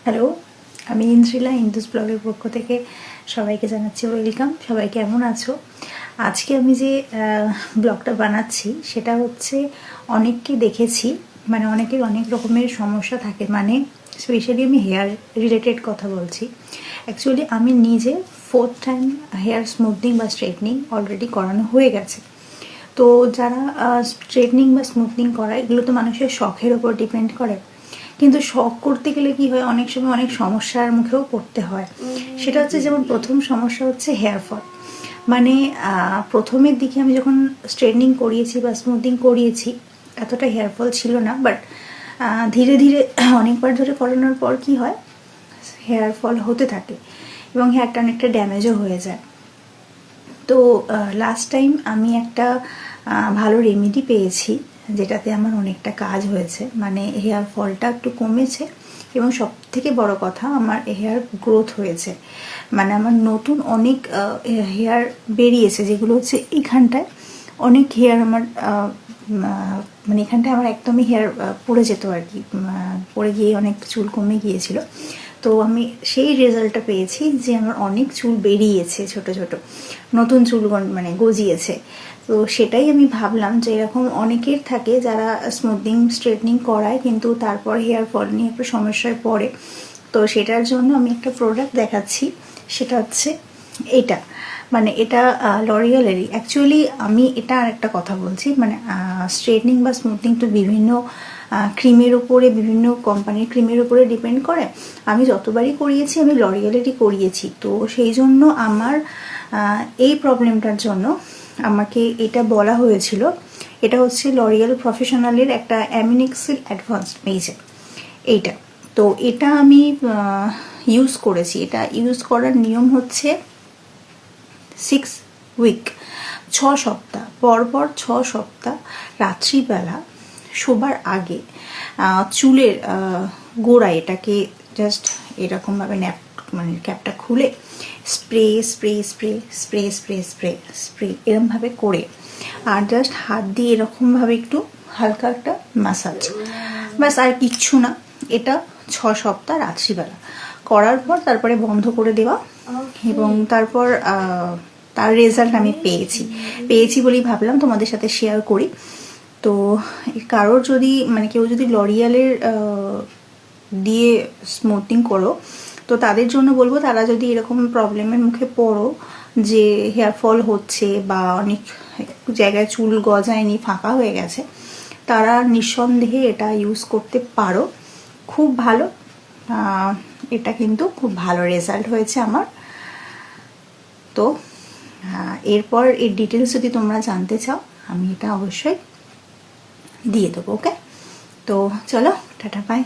Hello, আমি Indrila Indus ব্লগের পক্ষ থেকে সবাইকে জানাচ্ছি ওয়েলকাম। সবাই কেমন আছো? আজকে আমি যে ব্লগটা বানাচ্ছি সেটা হচ্ছে অনেককে দেখেছি, মানে অনেকের অনেক রকমের সমস্যা থাকে, মানে স্পেশালি আমি হেয়ার রিলেটেড কথা বলছি। অ্যাকচুয়ালি আমি নিজে 4th টাইম হেয়ার স্মুথনিং বা স্ট্রেটনিং অলরেডি করানো হয়ে গেছে। তো যারা স্ট্রেটনিং বা স্মুথনিং করা, এগুলো তো মানুষের শখের ওপর ডিপেন্ড করে, কিন্তু শখ করতে গেলে কি হয়, অনেক সময় অনেক সমস্যার মুখেও পড়তে হয়। সেটা হচ্ছে, যেমন প্রথম সমস্যা হচ্ছে হেয়ার ফল। মানে প্রথমের দিকে আমি যখন স্ট্রেটনিং করিয়েছি বা স্মুথিং করিয়েছি, এতটা হেয়ার ফল ছিল না, বাট ধীরে ধীরে অনেকবার ধরে করানোর পর কি হয়, হেয়ার ফল হতে থাকে এবং হেয়ারটা অনেকটা ড্যামেজও হয়ে যায়। তো লাস্ট টাইম আমি একটা ভালো রেমেডি পেয়েছি, যেটাতে আমার অনেকটা কাজ হয়েছে, মানে হেয়ার ফলটা একটু কমেছে এবং সব থেকে বড় কথা, আমার হেয়ার গ্রোথ হয়েছে। মানে আমার নতুন অনেক হেয়ার বেরিয়েছে, যেগুলো হচ্ছে এখানটায় অনেক হেয়ার আমার মানে এখানটায় আমার একদমই হেয়ার পড়ে যেত আর কি, পড়ে গিয়ে অনেক চুল কমে গিয়েছিল। তো আমি সেই রেজাল্টটা পেয়েছি যে আমার অনেক চুল বেরিয়েছে, ছোট ছোট নতুন চুল মানে গজিয়েছে। তো সেটাই আমি ভাবলাম যে এরকম অনেকের থাকে যারা স্মুথনিং স্ট্রেটনিং করায়, কিন্তু তারপর হেয়ার ফল নিয়ে একটু সমস্যায় পড়ে। তো সেটার জন্য আমি একটা প্রোডাক্ট দেখাচ্ছি, সেটা হচ্ছে এটা। মানে এটা লরিয়ালেরই। অ্যাকচুয়ালি আমি এটা আর একটা কথা বলছি, মানে স্ট্রেটনিং বা স্মুথনিং তো বিভিন্ন ক্রিমের উপরে, বিভিন্ন কোম্পানির ক্রিমের উপরে ডিপেন্ড করে। আমি যতবারই করিয়েছি আমি লরিয়ালেরই করিয়েছি। তো সেই জন্য আমার এই প্রবলেমটার জন্য আমাকে এটা বলা হয়েছিল। এটা হচ্ছে লরিয়াল প্রফেশনালের একটা অ্যামিনিক্সিল অ্যাডভান্স এইটা। তো এটা আমি ইউজ করেছি। এটা ইউজ করার নিয়ম হচ্ছে 6 উইক, 6 সপ্তাহ পরপর, 6 সপ্তাহ রাত্রিবেলা শোবার আগে চুলের গোড়ায় এটাকে জাস্ট এরকমভাবে মানে ক্যাপটা খুলে spray spray spray spray spray spray spray এরকমভাবে করে, আর জাস্ট হাত দিয়ে এরকমভাবে একটু হালকা একটা ম্যাসাজ, ব্যাস, আর কিচ্ছু না। এটা 6 সপ্তাহ রাত্রিবেলা করার পর তারপরে বন্ধ করে দেওয়া। এবং তারপর তার রেজাল্ট আমি পেয়েছি বলেই ভাবলাম তোমাদের সাথে শেয়ার করি। তো কারোর যদি, মানে কেউ যদি লরিয়ালের দিয়ে স্মুথিং করো, তো তাদের জন্য বলবো, তারা যদি এরকম প্রবলেমের মুখে পড়ো যে হেয়ার ফল হচ্ছে বা অনেক জায়গায় চুল গজায়নি, ফাঁকা হয়ে গেছে, তারা নিঃসন্দেহে এটা ইউজ করতে পারো। খুব ভালো, এটা কিন্তু খুব ভালো রেজাল্ট হয়েছে আমার। তো এরপর এর ডিটেলস যদি তোমরা জানতে চাও, আমি এটা অবশ্যই দিয়ে দেবো। ওকে, তো চলো, টাটা, বাই।